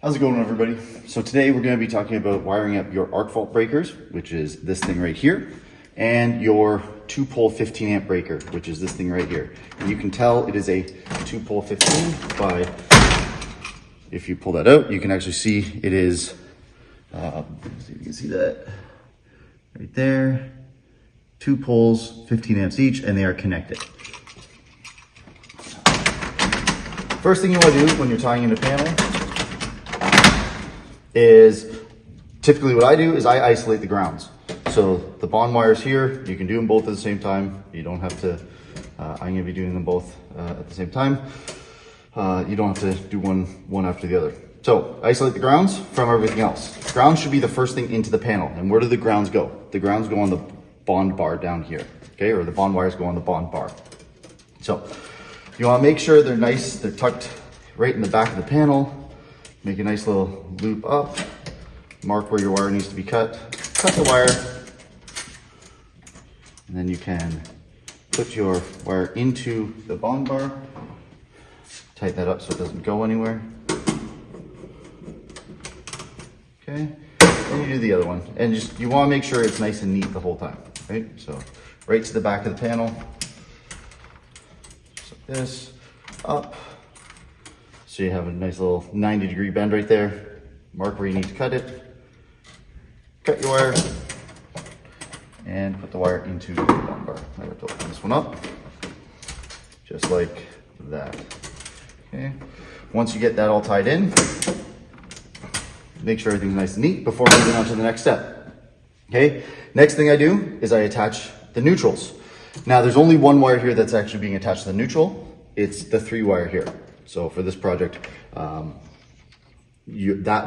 How's it going, everybody? So today we're going to be talking about wiring up your arc fault breakers, which is this thing right here, and your 2-pole 15 amp breaker, which is this thing right here. And you can tell it is a 2-pole 15 by, if you pull that out, you can actually see it is, see if you can see that right there, 2 poles, 15 amps each, and they are connected. First thing you want to do when you're tying in a panel is, typically what I do is I isolate the grounds. So the bond wires here, you can do them both at the same time. You don't have to, I'm going to be doing them both at the same time. You don't have to do one after the other. So isolate the grounds from everything else. Grounds should be the first thing into the panel. And where do the grounds go? The grounds go on the bond bar down here, okay? Or the bond wires go on the bond bar. So you want to make sure they're nice, they're tucked right in the back of the panel. Make a nice little loop up, mark where your wire needs to be cut the wire, and then you can put your wire into the bond bar, tighten that up so it doesn't go anywhere. Okay, and you do the other one, and you want to make sure it's nice and neat the whole time, right? So right to the back of the panel, just like this, up. So you have a nice little 90-degree bend right there. Mark where you need to cut it. Cut your wire and put the wire into the bond bar. I have to open this one up, just like that. Okay. Once you get that all tied in, make sure everything's nice and neat before moving on to the next step. Okay. Next thing I do is I attach the neutrals. Now there's only one wire here that's actually being attached to the neutral. It's the 3-wire here. So for this project, that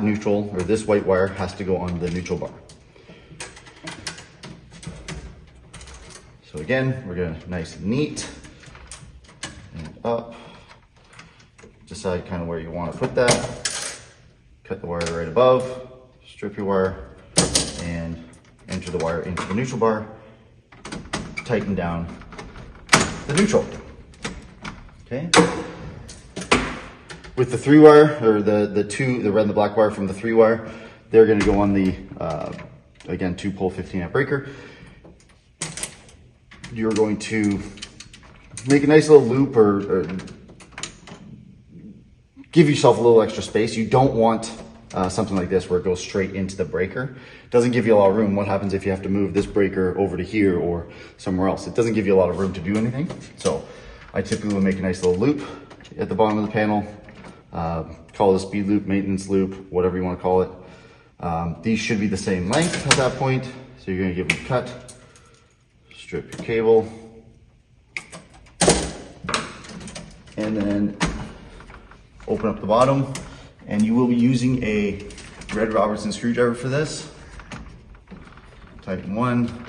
neutral, or this white wire, has to go on the neutral bar. So again, we're gonna nice and neat, and up. Decide kind of where you want to put that. Cut the wire right above, strip your wire, and enter the wire into the neutral bar. Tighten down the neutral. Okay. With the 3-wire, or the red and the black wire from the 3-wire, they're going to go on the, again, 2-pole 15 amp breaker. You're going to make a nice little loop or give yourself a little extra space. You don't want something like this where it goes straight into the breaker. It doesn't give you a lot of room. What happens if you have to move this breaker over to here or somewhere else? It doesn't give you a lot of room to do anything. So I typically will make a nice little loop at the bottom of the panel. Call it a speed loop, maintenance loop, whatever you want to call it. These should be the same length at that point. So you're going to give them a cut, strip your cable, and then open up the bottom. And you will be using a Red Robertson screwdriver for this. Tighten 1,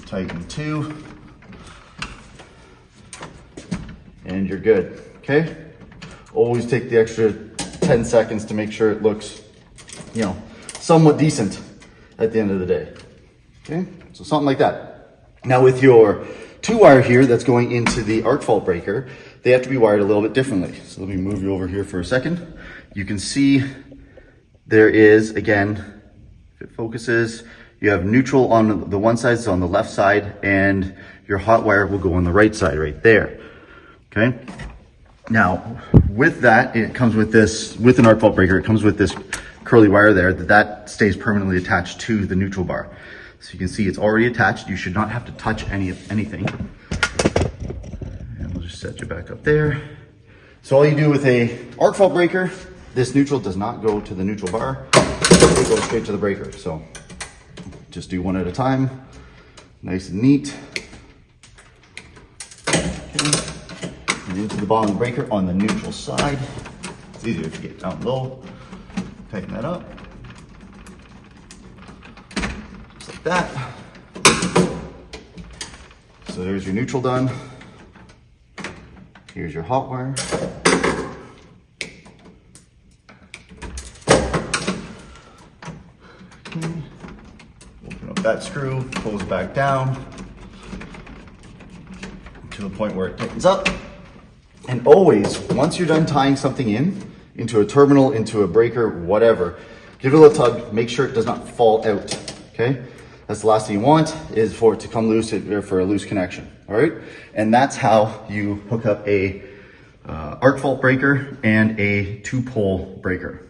tighten 2. And you're good, okay? Always take the extra 10 seconds to make sure it looks, somewhat decent at the end of the day, okay? So something like that. Now with your 2-wire here that's going into the arc fault breaker, they have to be wired a little bit differently. So let me move you over here for a second. You can see there is, again, if it focuses, you have neutral on the one side, so on the left side, and your hot wire will go on the right side right there. Okay. Now, with that, it comes with this, with an arc fault breaker, it comes with this curly wire there that stays permanently attached to the neutral bar. So you can see it's already attached. You should not have to touch anything. And we'll just set you back up there. So all you do with a arc fault breaker, this neutral does not go to the neutral bar. It goes straight to the breaker. So just do one at a time. Nice and neat. Okay. And into the bottom of the breaker on the neutral side. It's easier if you get down low. Tighten that up. Just like that. So there's your neutral done. Here's your hot wire. Okay. Open up that screw, pulls back down to the point where it tightens up. And always, once you're done tying something into a terminal, into a breaker, whatever, give it a little tug, make sure it does not fall out, okay? That's the last thing you want, is for it to come loose or for a loose connection, all right? And that's how you hook up a arc fault breaker and a 2-pole breaker.